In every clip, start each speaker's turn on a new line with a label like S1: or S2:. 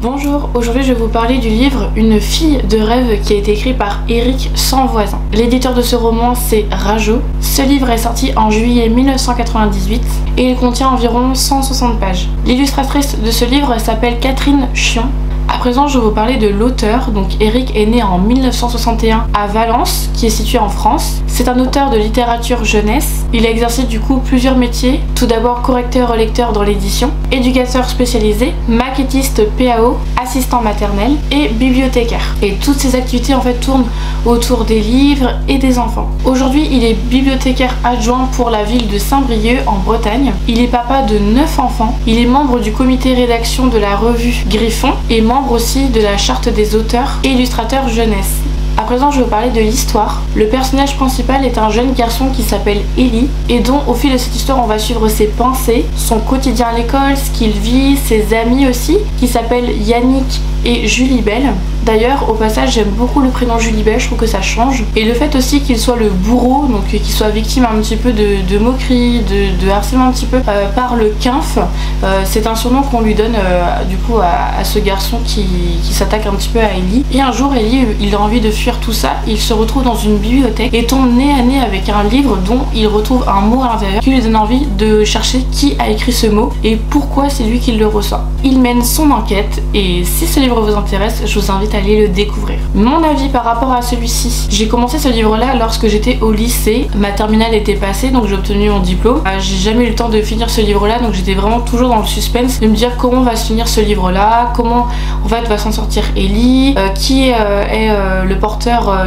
S1: Bonjour, aujourd'hui je vais vous parler du livre Une fille de rêve qui a été écrit par Éric Sanvoisin. L'éditeur de ce roman c'est Rajo. Ce livre est sorti en juillet 1998 et il contient environ 160 pages. L'illustratrice de ce livre s'appelle Catherine Chion. À présent, je vais vous parler de l'auteur. Donc Éric est né en 1961 à Valence, qui est situé en France. C'est un auteur de littérature jeunesse. Il a exercé du coup plusieurs métiers. Tout d'abord correcteur-lecteur dans l'édition, éducateur spécialisé, maquettiste PAO, assistant maternel et bibliothécaire. Et toutes ces activités en fait tournent autour des livres et des enfants. Aujourd'hui, il est bibliothécaire adjoint pour la ville de Saint-Brieuc en Bretagne. Il est papa de 9 enfants. Il est membre du comité rédaction de la revue Griffon et membre aussi de la charte des auteurs et illustrateurs jeunesse. À présent, je vais vous parler de l'histoire. Le personnage principal est un jeune garçon qui s'appelle Élie et dont au fil de cette histoire on va suivre ses pensées, son quotidien à l'école, ce qu'il vit, ses amis aussi, qui s'appellent Yannick et Julie Belle. D'ailleurs, au passage, j'aime beaucoup le prénom Julie Belle, je trouve que ça change. Et le fait aussi qu'il soit le bourreau, donc qu'il soit victime un petit peu de moqueries, de harcèlement un petit peu par le quinf, c'est un surnom qu'on lui donne du coup à ce garçon qui s'attaque un petit peu à Élie. Et un jour, Élie, il a envie de fuir tout ça, il se retrouve dans une bibliothèque et tombe nez à nez avec un livre dont il retrouve un mot à l'intérieur qui lui donne envie de chercher qui a écrit ce mot et pourquoi c'est lui qui le reçoit. Il mène son enquête et si ce livre vous intéresse, je vous invite à aller le découvrir. Mon avis par rapport à celui-ci, j'ai commencé ce livre-là lorsque j'étais au lycée, ma terminale était passée donc j'ai obtenu mon diplôme. J'ai jamais eu le temps de finir ce livre-là donc j'étais vraiment toujours dans le suspense de me dire comment va se finir ce livre-là, comment en fait va s'en sortir Élie, qui est le porteur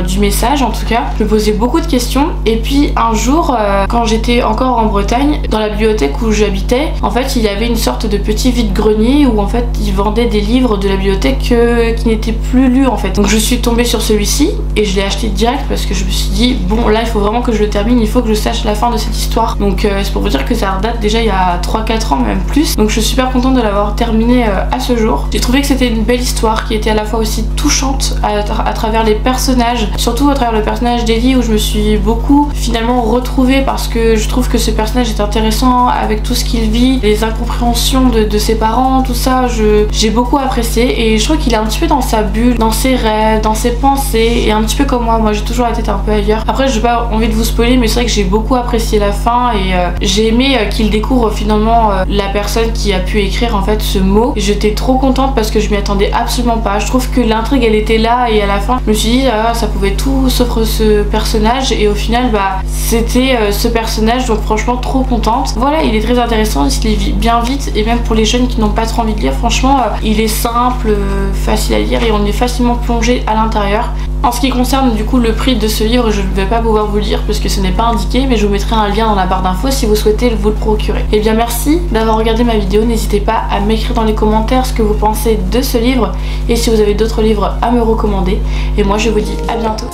S1: du message en tout cas. Je me posais beaucoup de questions et puis un jour quand j'étais encore en Bretagne, dans la bibliothèque où j'habitais, en fait il y avait une sorte de petit vide-grenier où en fait ils vendaient des livres de la bibliothèque qui n'étaient plus lus en fait. Donc je suis tombée sur celui-ci et je l'ai acheté direct parce que je me suis dit bon là il faut vraiment que je le termine, il faut que je sache la fin de cette histoire. Donc c'est pour vous dire que ça date déjà il y a 3-4 ans même plus. Donc je suis super contente de l'avoir terminé à ce jour. J'ai trouvé que c'était une belle histoire qui était à la fois aussi touchante à travers les personnages, surtout à travers le personnage d'Élie où je me suis beaucoup finalement retrouvée parce que je trouve que ce personnage est intéressant avec tout ce qu'il vit, les incompréhensions de ses parents, tout ça, j'ai beaucoup apprécié et je trouve qu'il est un petit peu dans sa bulle, dans ses rêves, dans ses pensées et un petit peu comme moi j'ai toujours la tête un peu ailleurs. Après j'ai pas envie de vous spoiler mais c'est vrai que j'ai beaucoup apprécié la fin et j'ai aimé qu'il découvre finalement la personne qui a pu écrire en fait ce mot. J'étais trop contente parce que je m'y attendais absolument pas. Je trouve que l'intrigue elle était là et à la fin je me suis dit ça pouvait tout sauf ce personnage et au final bah c'était ce personnage donc franchement trop contente. Voilà, il est très intéressant, il se lit bien vite et même pour les jeunes qui n'ont pas trop envie de lire franchement il est simple, facile à lire et on est facilement plongé à l'intérieur. En ce qui concerne du coup le prix de ce livre, je ne vais pas pouvoir vous le dire parce que ce n'est pas indiqué mais je vous mettrai un lien dans la barre d'infos si vous souhaitez vous le procurer. Et bien merci d'avoir regardé ma vidéo, n'hésitez pas à m'écrire dans les commentaires ce que vous pensez de ce livre et si vous avez d'autres livres à me recommander et moi je vous dis à bientôt.